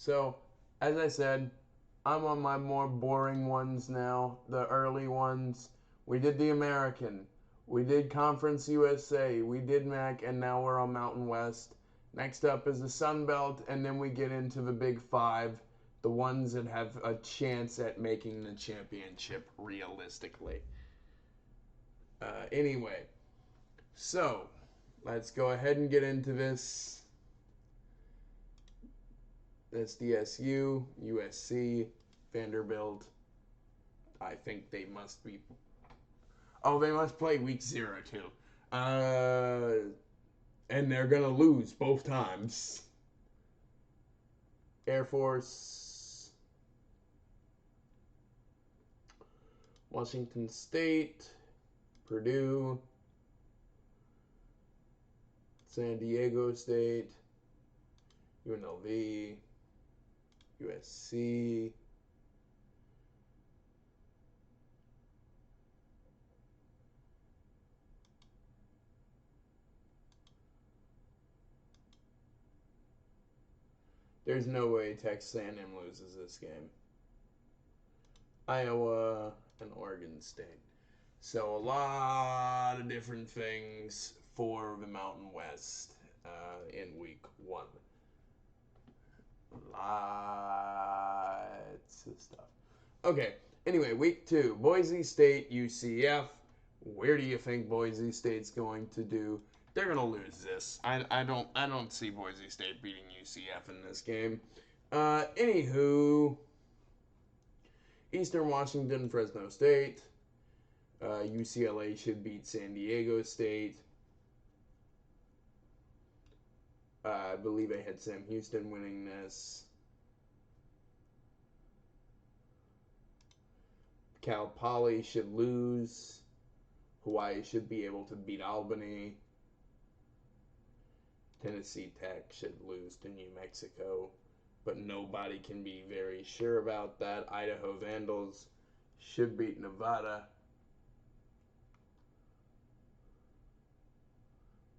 So, as I said, I'm on my more boring ones now, the early ones. We did the American, we did Conference USA, we did MAC, and now we're on Mountain West. Next up is the Sun Belt, and then we get into the Big Five, the ones that have a chance at making the championship realistically. Anyway, so let's go ahead and get into this. SDSU, USC, Vanderbilt. I think they must be. Oh, they must play week 0 too. And they're gonna lose both times. Air Force, Washington State, Purdue, San Diego State, UNLV, USC. There's no way Texas A&M loses this game. Iowa and Oregon State. So a lot of different things for the Mountain West in week 1. Lots of stuff. Okay. Anyway, week 2, Boise State, UCF. Where do you think Boise State's going to do? They're gonna lose this. I don't see Boise State beating UCF in this game. Anywho, Eastern Washington, Fresno State. UCLA should beat San Diego State. I believe I had Sam Houston winning this. Cal Poly should lose. Hawaii should be able to beat Albany. Tennessee Tech should lose to New Mexico, but nobody can be very sure about that. Idaho Vandals should beat Nevada.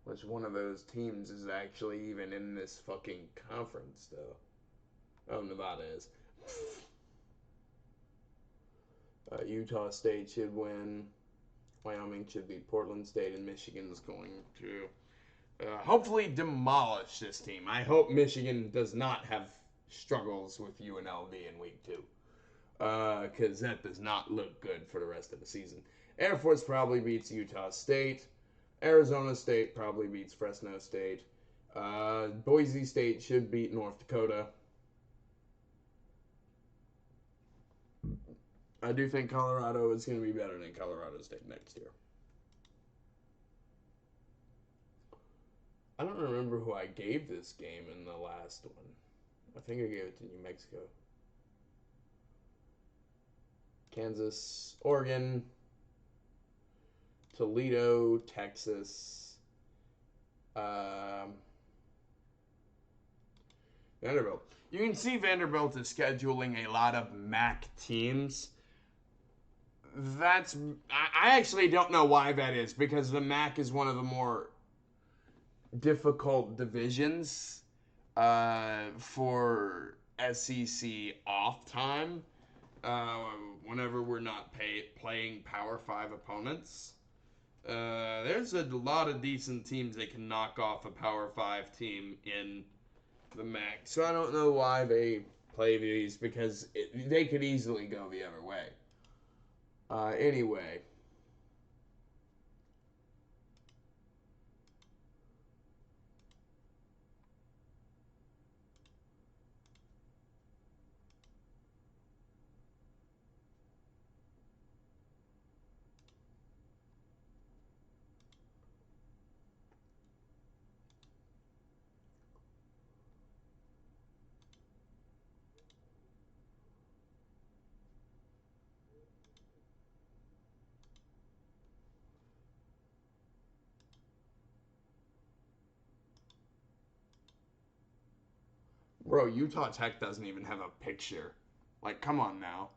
Which one of those teams is actually even in this fucking conference, though? Oh, Nevada is. Utah State should win. Wyoming should beat Portland State, and Michigan's going to hopefully demolish this team. I hope Michigan does not have struggles with UNLV in week 2, because that does not look good for the rest of the season. Air Force probably beats Utah State. Arizona State probably beats Fresno State. Boise State should beat North Dakota. I do think Colorado is going to be better than Colorado State next year. I don't remember who I gave this game in the last one. I think I gave it to New Mexico. Kansas, Oregon, Toledo, Texas, Vanderbilt. You can see Vanderbilt is scheduling a lot of MAC teams. I actually don't know why that is, because the MAC is one of the more difficult divisions for SEC off time whenever we're not playing Power 5 opponents. There's a lot of decent teams that can knock off a Power 5 team in the MAC. So I don't know why they play these, because they could easily go the other way. Anyway. Bro, Utah Tech doesn't even have a picture. Like, come on now.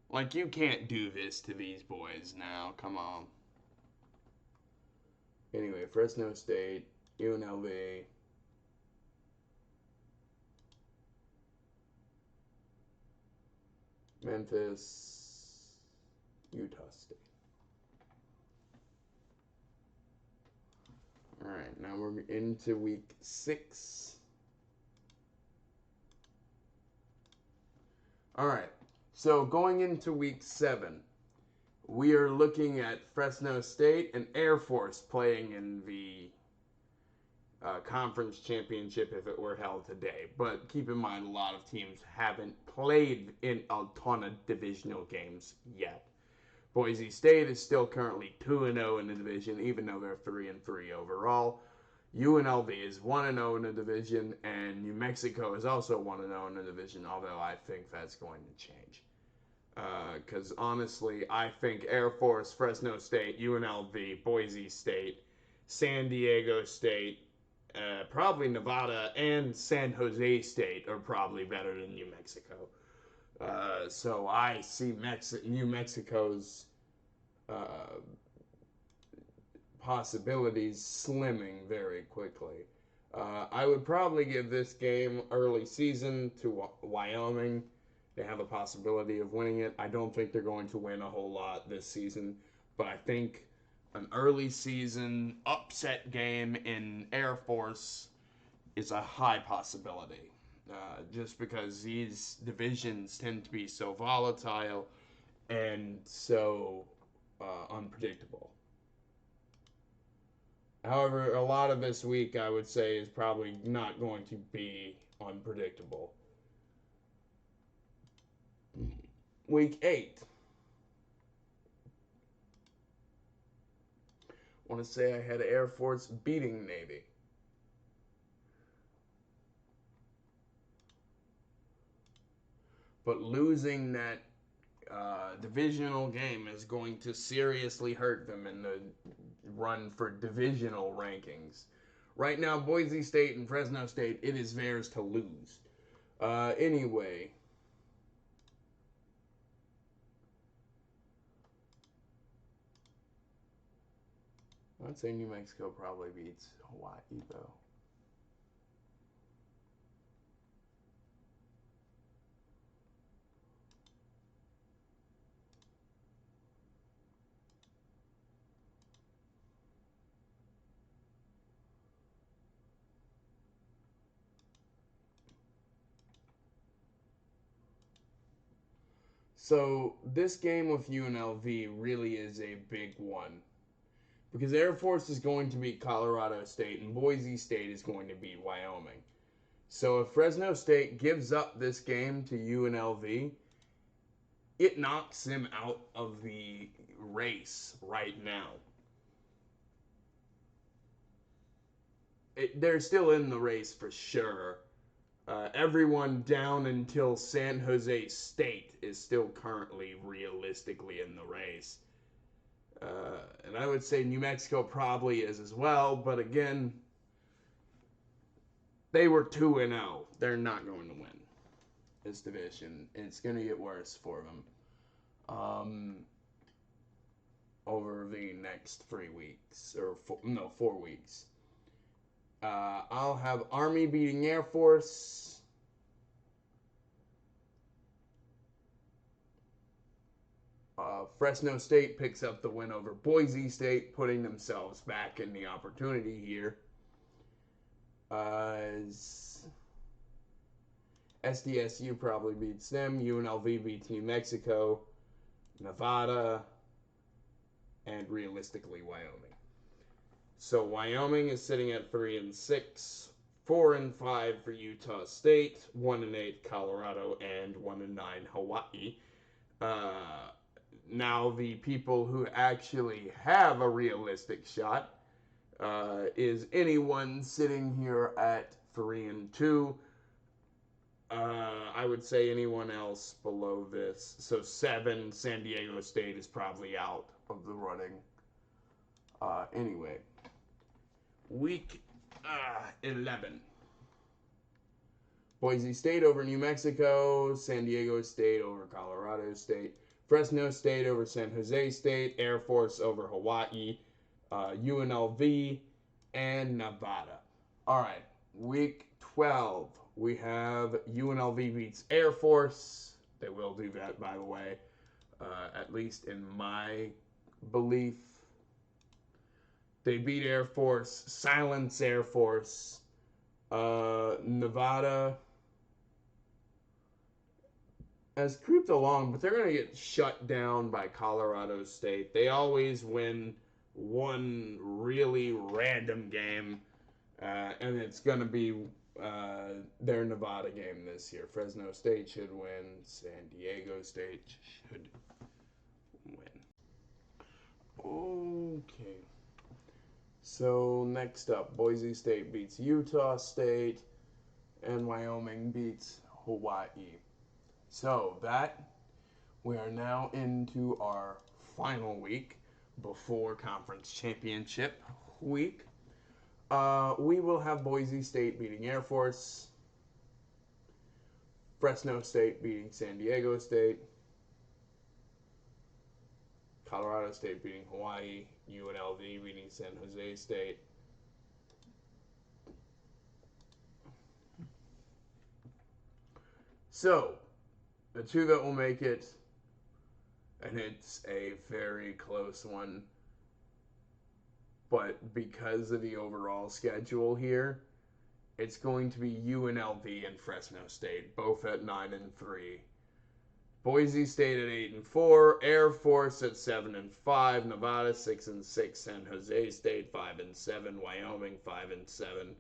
Like, you can't do this to these boys now. Come on. Anyway, Fresno State, UNLV. Memphis, Utah State. All right, now we're into week 6. All right, so going into week 7, we are looking at Fresno State and Air Force playing in the conference championship if it were held today. But keep in mind, a lot of teams haven't played in a ton of divisional games yet. Boise State is still currently 2-0 in the division, even though they're 3-3 overall. UNLV is 1-0 in the division, and New Mexico is also 1-0 in the division, although I think that's going to change. Because honestly, I think Air Force, Fresno State, UNLV, Boise State, San Diego State, probably Nevada, and San Jose State are probably better than New Mexico. So I see New Mexico's possibilities slimming very quickly. I would probably give this game early season to Wyoming. They have a possibility of winning it. I don't think they're going to win a whole lot this season, but I think an early season upset game in Air Force is a high possibility. Just because these divisions tend to be so volatile and so unpredictable. However, a lot of this week, I would say, is probably not going to be unpredictable. Week 8. I want to say I had Air Force beating Navy. But losing that divisional game is going to seriously hurt them in the run for divisional rankings. Right now, Boise State and Fresno State, it is theirs to lose. Anyway. I'd say New Mexico probably beats Hawaii, though. So this game with UNLV really is a big one. Because Air Force is going to beat Colorado State and Boise State is going to beat Wyoming. So if Fresno State gives up this game to UNLV, it knocks them out of the race right now. They're still in the race for sure. Everyone down until San Jose State is still currently realistically in the race. And I would say New Mexico probably is as well, but again, they were 2-0. They're not going to win this division. It's going to get worse for them over the next 3 weeks, or 4 weeks. I'll have Army beating Air Force. Fresno State picks up the win over Boise State, putting themselves back in the opportunity here. SDSU probably beats them. UNLV beats New Mexico, Nevada, and realistically Wyoming. So Wyoming is sitting at 3-6, 4-5 for Utah State, 1-8 Colorado, and 1-9 Hawaii. Now the people who actually have a realistic shot is anyone sitting here at 3-2. I would say anyone else below this. So 7, San Diego State is probably out of the running. Anyway, week 11. Boise State over New Mexico, San Diego State over Colorado State, Fresno State over San Jose State, Air Force over Hawaii, UNLV, and Nevada. All right, week 12. We have UNLV beats Air Force, They will do that, by the way. At least in my belief. They beat Air Force, silence Air Force. Nevada has creeped along, but they're going to get shut down by Colorado State. They always win one really random game, and it's going to be their Nevada game this year. Fresno State should win. San Diego State should win. Okay. So next up, Boise State beats Utah State, and Wyoming beats Hawaii. So we are now into our final week before conference championship week. We will have Boise State beating Air Force, Fresno State beating San Diego State, Colorado State beating Hawaii, UNLV beating San Jose State. So, the two that will make it, and it's a very close one, but because of the overall schedule here, it's going to be UNLV and Fresno State, both at 9-3. Boise State at 8-4, Air Force at 7-5, Nevada 6-6, San Jose State 5-7, Wyoming 5-7,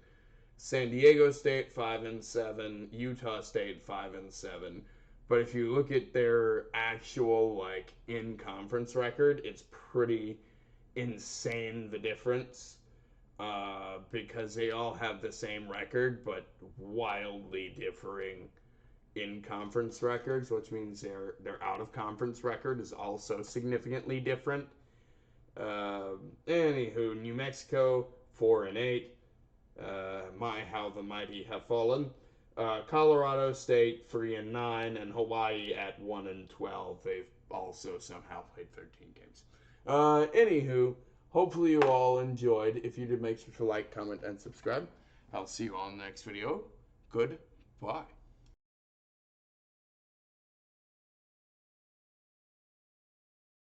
San Diego State 5-7, Utah State 5-7. But if you look at their actual in-conference record, it's pretty insane, the difference, because they all have the same record, but wildly differing in-conference records, which means their out-of-conference record is also significantly different. Anywho, New Mexico 4-8. My, how the mighty have fallen. Colorado State 3-9, and Hawaii at 1-12. They've also somehow played 13 games. Anywho, hopefully you all enjoyed. If you did, make sure to like, comment, and subscribe. I'll see you all in the next video. Goodbye.